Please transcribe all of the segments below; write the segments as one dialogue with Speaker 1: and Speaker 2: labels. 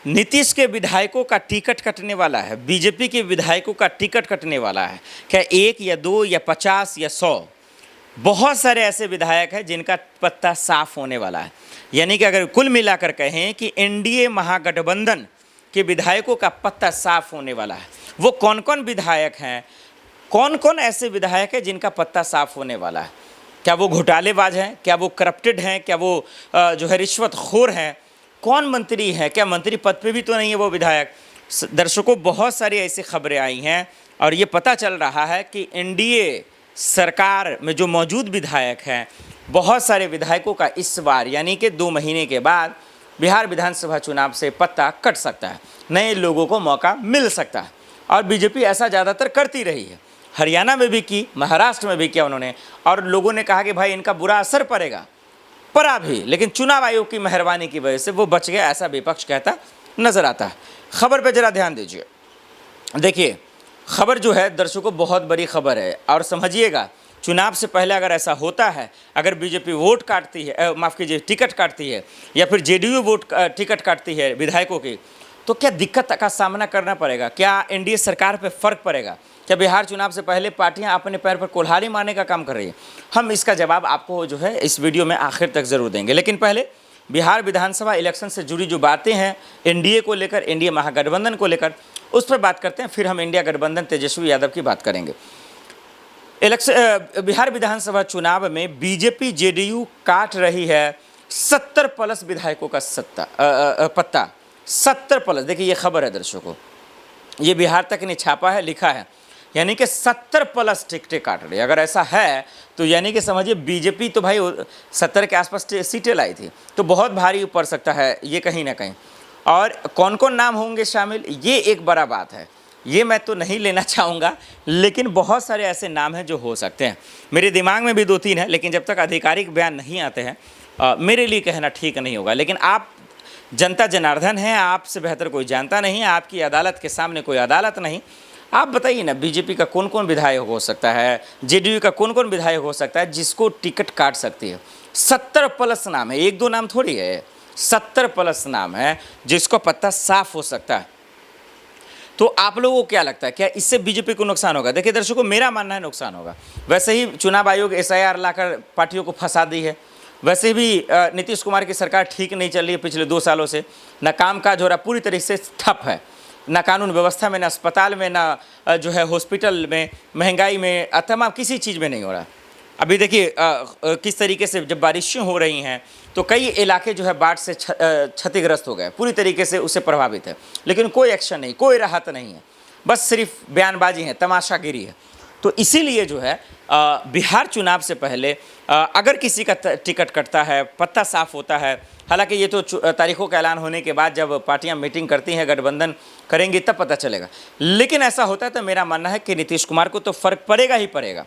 Speaker 1: नीतीश के विधायकों का टिकट कटने वाला है, बीजेपी के विधायकों का टिकट कटने वाला है। क्या 1 या 2 या 50 या 100? बहुत सारे ऐसे विधायक हैं जिनका पत्ता साफ होने वाला है। यानी कि अगर कुल मिलाकर कहें कि एनडीए महागठबंधन के विधायकों का पत्ता साफ होने वाला है। वो कौन कौन विधायक हैं, कौन कौन ऐसे विधायक हैं जिनका पत्ता साफ होने वाला है? क्या वो घोटालेबाज हैं? क्या वो करप्टेड हैं? क्या वो जो है रिश्वतखोर हैं? कौन मंत्री है? क्या मंत्री पद पे भी तो नहीं है वो विधायक? दर्शकों, बहुत सारी ऐसी खबरें आई हैं और ये पता चल रहा है कि एनडीए सरकार में जो मौजूद विधायक हैं, बहुत सारे विधायकों का इस बार यानी कि 2 महीने के बाद बिहार विधानसभा चुनाव से पत्ता कट सकता है, नए लोगों को मौका मिल सकता है। और बीजेपी ऐसा ज़्यादातर करती रही है, हरियाणा में भी की, महाराष्ट्र में भी किया उन्होंने, और लोगों ने कहा कि भाई इनका बुरा असर पड़ेगा, पड़ा भी, लेकिन चुनाव आयोग की मेहरबानी की वजह से वो बच गया, ऐसा विपक्ष कहता नजर आता है। खबर पे जरा ध्यान दीजिए। देखिए, खबर जो है दर्शकों बहुत बड़ी खबर है और समझिएगा, चुनाव से पहले अगर ऐसा होता है, अगर बीजेपी वोट काटती है, माफ़ कीजिए टिकट काटती है, या फिर जेडीयू टिकट काटती है विधायकों की, तो क्या दिक्कत का सामना करना पड़ेगा? क्या एनडीए सरकार पे फर्क पड़ेगा? क्या बिहार चुनाव से पहले पार्टियां अपने पैर पर कुल्हाड़ी मारने का काम कर रही है? हम इसका जवाब आपको जो है इस वीडियो में आखिर तक ज़रूर देंगे। लेकिन पहले बिहार विधानसभा इलेक्शन से जुड़ी जो बातें हैं एनडीए को लेकर, एनडीए महागठबंधन को लेकर, उस पर बात करते हैं, फिर हम इंडिया गठबंधन तेजस्वी यादव की बात करेंगे। बिहार विधानसभा चुनाव में बीजेपी जेडीयू काट रही है 70+ विधायकों का पत्ता, 70+। देखिए ये खबर है दर्शकों, ये बिहार तक ने छापा है, लिखा है, यानी कि 70+ टिकटें काट रही है। अगर ऐसा है तो यानी कि समझिए बीजेपी तो भाई 70 के आसपास सीटें लाई थी, तो बहुत भारी पड़ सकता है ये कहीं ना कहीं। और कौन कौन नाम होंगे शामिल, ये एक बड़ा बात है, ये मैं तो नहीं लेना चाहूँगा, लेकिन बहुत सारे ऐसे नाम हैं जो हो सकते हैं। मेरे दिमाग में भी 2-3 है, लेकिन जब तक आधिकारिक बयान नहीं आते हैं मेरे लिए कहना ठीक नहीं होगा। लेकिन आप जनता जनार्दन हैं, आपसे बेहतर कोई जानता नहीं है, आपकी अदालत के सामने कोई अदालत नहीं। आप बताइए ना, बीजेपी का कौन कौन विधायक हो सकता है, जेडीयू का कौन कौन विधायक हो सकता है जिसको टिकट काट सकती है? 70+ नाम है, 1-2 नाम थोड़ी है, 70+ नाम है जिसको पत्ता साफ हो सकता है। तो आप लोगों को क्या लगता है, क्या इससे बीजेपी को नुकसान होगा? देखिए दर्शकों, मेरा मानना है नुकसान होगा। वैसे ही चुनाव आयोग एसआईआर लाकर पार्टियों को फंसा दी है, वैसे भी नीतीश कुमार की सरकार ठीक नहीं चल रही है पिछले 2 सालों से, ना कामकाज हो रहा, पूरी तरीके से ठप है, ना कानून व्यवस्था में, ना अस्पताल में, ना जो है हॉस्पिटल में, महंगाई में, तमाम किसी चीज़ में नहीं हो रहा। अभी देखिए किस तरीके से जब बारिशें हो रही हैं तो कई इलाके जो है बाढ़ से क्षतिग्रस्त हो गए, पूरी तरीके से उससे प्रभावित है, लेकिन कोई एक्शन नहीं, कोई राहत नहीं है, बस सिर्फ बयानबाजी है, तमाशागिरी है। तो इसीलिए जो है बिहार चुनाव से पहले अगर किसी का टिकट कटता है, पत्ता साफ होता है, हालांकि ये तो तारीखों का ऐलान होने के बाद जब पार्टियां मीटिंग करती हैं, गठबंधन करेंगी, तब पता चलेगा। लेकिन ऐसा होता है तो मेरा मानना है कि नीतीश कुमार को तो फर्क पड़ेगा ही पड़ेगा,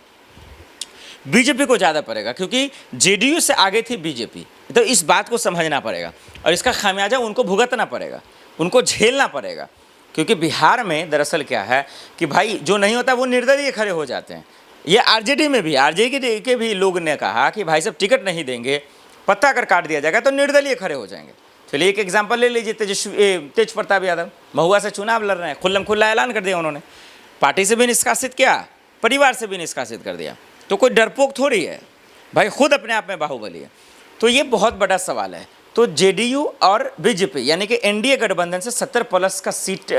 Speaker 1: बीजेपी को ज़्यादा पड़ेगा, क्योंकि जेडीयू से आगे थी बीजेपी। तो इस बात को समझना पड़ेगा और इसका खामियाजा उनको भुगतना पड़ेगा, उनको झेलना पड़ेगा। क्योंकि बिहार में दरअसल क्या है कि भाई जो नहीं होता वो निर्दलीय खड़े हो जाते हैं। ये आरजेडी में भी, आरजेडी के भी लोग ने कहा कि भाई साहब टिकट नहीं देंगे, पत्ता अगर काट दिया जाएगा तो निर्दलीय खड़े हो जाएंगे। चलिए एक एग्जाम्पल ले लीजिए, तेज प्रताप यादव महुआ से चुनाव लड़ रहे हैं, खुल्लम खुल्ला ऐलान कर दिया उन्होंने, पार्टी से भी निष्कासित किया, परिवार से भी निष्कासित कर दिया। तो कोई डरपोक थोड़ी है भाई, खुद अपने आप में बाहुबली है। तो ये बहुत बड़ा सवाल है। तो जेडीयू और बीजेपी यानी कि एनडीए गठबंधन से 70+ का सीट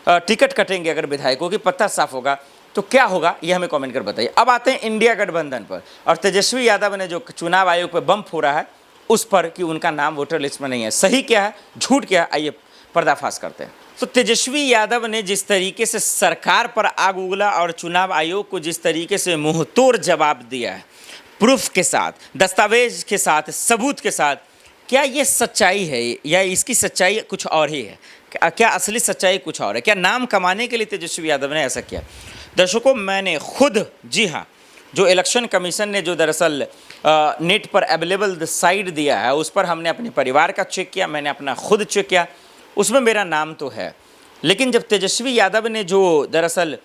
Speaker 1: टिकट कटेंगे। अगर विधायकों की पत्ता साफ होगा तो क्या होगा, ये हमें कमेंट कर बताइए। अब आते हैं इंडिया गठबंधन पर और तेजस्वी यादव ने जो चुनाव आयोग पर बम फोड़ा है उस पर कि उनका नाम वोटर लिस्ट में नहीं है। सही क्या है, झूठ क्या है, आइए पर्दाफाश करते हैं। तो तेजस्वी यादव ने जिस तरीके से सरकार पर आग उगला और चुनाव आयोग को जिस तरीके से मुंहतोड़ जवाब दिया है, प्रूफ के साथ, दस्तावेज के साथ, सबूत के साथ, क्या ये सच्चाई है या इसकी सच्चाई कुछ और ही है? क्या असली सच्चाई कुछ और है? क्या नाम कमाने के लिए तेजस्वी यादव ने ऐसा किया? दर्शकों, मैंने खुद, जी हाँ, जो इलेक्शन कमीशन ने जो दरअसल नेट पर अवेलेबल साइट दिया है उस पर हमने अपने परिवार का चेक किया, मैंने अपना खुद चेक किया, उसमें मेरा नाम तो है। लेकिन जब तेजस्वी यादव ने जो दरअसल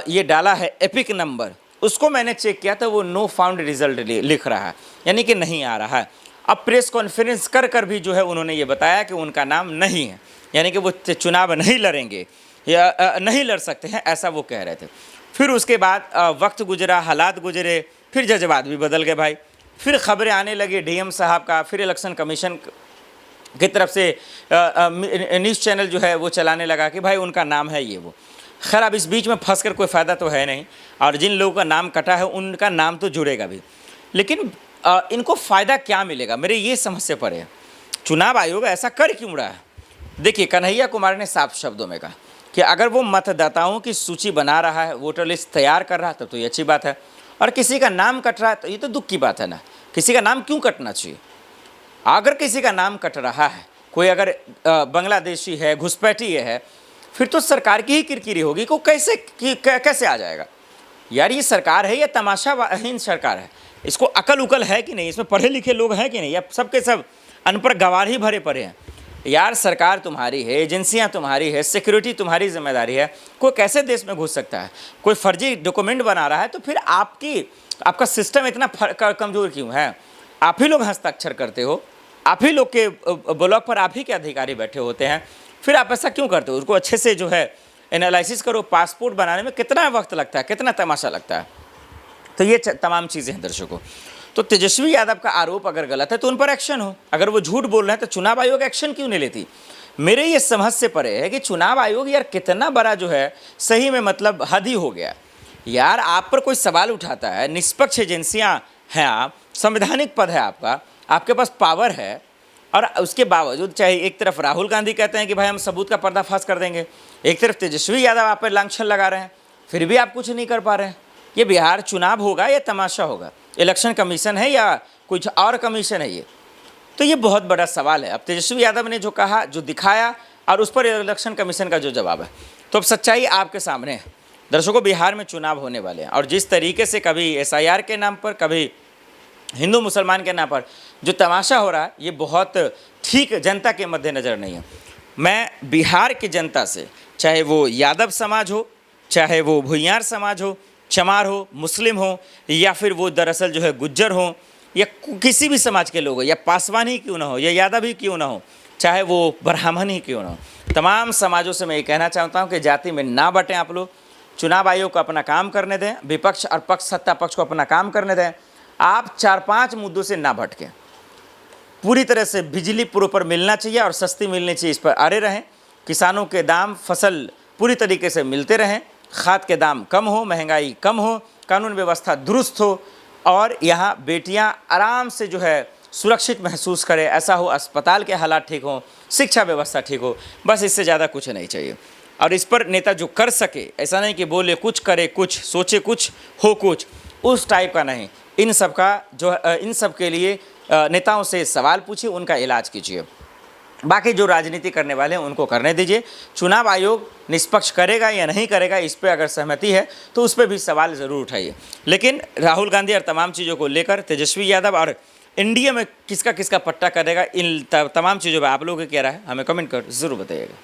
Speaker 1: ये डाला है एपिक नंबर, उसको मैंने चेक किया तो वो नो फाउंड रिजल्ट लिख रहा है, यानी कि नहीं आ रहा है। अब प्रेस कॉन्फ्रेंस कर कर भी जो है उन्होंने ये बताया कि उनका नाम नहीं है, यानी कि वो चुनाव नहीं लड़ेंगे या नहीं लड़ सकते हैं, ऐसा वो कह रहे थे। फिर उसके बाद वक्त गुजरा, हालात गुजरे, फिर जज्बात भी बदल गए भाई। फिर खबरें आने लगी डीएम साहब का, फिर इलेक्शन कमीशन की तरफ से न्यूज़ चैनल जो है वो चलाने लगा कि भाई उनका नाम है ये वो। खैर अब इस बीच में फंस कर कोई फ़ायदा तो है नहीं, और जिन लोगों का नाम कटा है उनका नाम तो जुड़ेगा भी, लेकिन इनको फ़ायदा क्या मिलेगा, मेरे ये समझ से परे है। चुनाव आयोग ऐसा कर क्यों रहा है? देखिए, कन्हैया कुमार ने साफ शब्दों में कहा कि अगर वो मतदाताओं की सूची बना रहा है, वोटर लिस्ट तैयार कर रहा है, तो ये अच्छी बात है, और किसी का नाम कट रहा है तो ये तो दुख की बात है ना। किसी का नाम क्यों कटना चाहिए? अगर किसी का नाम कट रहा है, कोई अगर बांग्लादेशी है, घुसपैठी है, फिर तो सरकार की ही किरकिरी होगी को कैसे आ जाएगा? यार ये सरकार है या तमाशाहीन सरकार है? इसको अकल उकल है कि नहीं? इसमें पढ़े लिखे लोग हैं कि नहीं? या सबके सब अनपढ़ गवार ही भरे पड़े हैं? यार सरकार तुम्हारी है, एजेंसियां तुम्हारी है, सिक्योरिटी तुम्हारी जिम्मेदारी है, कोई कैसे देश में घुस सकता है? कोई फर्जी डॉक्यूमेंट बना रहा है तो फिर आपका सिस्टम इतना कमज़ोर क्यों है? आप ही लोग हस्ताक्षर करते हो, आप ही लोग के ब्लॉक पर आप ही के अधिकारी बैठे होते हैं, फिर आप ऐसा क्यों करते हो? उसको अच्छे से जो है एनालिसिस करो। पासपोर्ट बनाने में कितना वक्त लगता है, कितना तमाशा लगता है। तो ये तमाम चीज़ें हैं दर्शकों। तो तेजस्वी यादव का आरोप अगर गलत है तो उन पर एक्शन हो, अगर वो झूठ बोल रहे हैं तो चुनाव आयोग एक्शन क्यों नहीं लेती? मेरे ये समझ से परे है कि चुनाव आयोग यार कितना बड़ा जो है सही में मतलब हद ही हो गया यार। आप पर कोई सवाल उठाता है, निष्पक्ष एजेंसियां हैं, आप संवैधानिक पद है आपका, आपके पास पावर है, और उसके बावजूद चाहे एक तरफ राहुल गांधी कहते हैं कि भाई हम सबूत का पर्दाफाश कर देंगे, एक तरफ तेजस्वी यादव आप पर लांछन लगा रहे हैं, फिर भी आप कुछ नहीं कर पा रहे हैं। ये बिहार चुनाव होगा या तमाशा होगा? इलेक्शन कमीशन है या कुछ और कमीशन है? ये तो ये बहुत बड़ा सवाल है। अब तेजस्वी यादव ने जो कहा, जो दिखाया, और उस पर इलेक्शन कमीशन का जो जवाब है, तो अब सच्चाई आपके सामने है। दर्शकों, बिहार में चुनाव होने वाले हैं, और जिस तरीके से कभी SIR के नाम पर, कभी हिंदू मुसलमान के नाम पर जो तमाशा हो रहा है, ये बहुत ठीक जनता के मद्देनज़र नहीं है। मैं बिहार की जनता से, चाहे वो यादव समाज हो, चाहे वो भुइयार समाज हो, चमार हो, मुस्लिम हो, या फिर वो दरअसल जो है गुज्जर हो, या किसी भी समाज के लोग हो, या पासवान ही क्यों ना हो, या यादव ही क्यों ना हो, चाहे वो ब्राह्मण ही क्यों ना हो, तमाम समाजों से मैं ये कहना चाहता हूँ कि जाति में ना बटें आप लोग। चुनाव आयोग को अपना काम करने दें, विपक्ष और पक्ष सत्ता पक्ष को अपना काम करने दें। आप 4-5 मुद्दों से ना भटकें। पूरी तरह से बिजली प्रॉपर मिलना चाहिए और सस्ती मिलनी चाहिए, इस पर अड़े रहें। किसानों के दाम, फसल पूरी तरीके से मिलते रहें, खाद के दाम कम हो, महंगाई कम हो, कानून व्यवस्था दुरुस्त हो, और यहाँ बेटियाँ आराम से जो है सुरक्षित महसूस करें, ऐसा हो, अस्पताल के हालात ठीक हों, शिक्षा व्यवस्था ठीक हो, बस इससे ज़्यादा कुछ नहीं चाहिए। और इस पर नेता जो कर सके, ऐसा नहीं कि बोले कुछ, करे कुछ, सोचे कुछ, हो कुछ, उस टाइप का नहीं। इन सब का जो इन सब के लिए नेताओं से सवाल पूछिए, उनका इलाज कीजिए। बाकी जो राजनीति करने वाले हैं उनको करने दीजिए। चुनाव आयोग निष्पक्ष करेगा या नहीं करेगा, इस पर अगर सहमति है तो उस पर भी सवाल ज़रूर उठाइए। लेकिन राहुल गांधी और तमाम चीज़ों को लेकर तेजस्वी यादव और इंडिया में किसका किसका पट्टा करेगा, इन तमाम चीज़ों पर आप लोगों की क्या राय है, हमें कमेंट कर ज़रूर बताइएगा।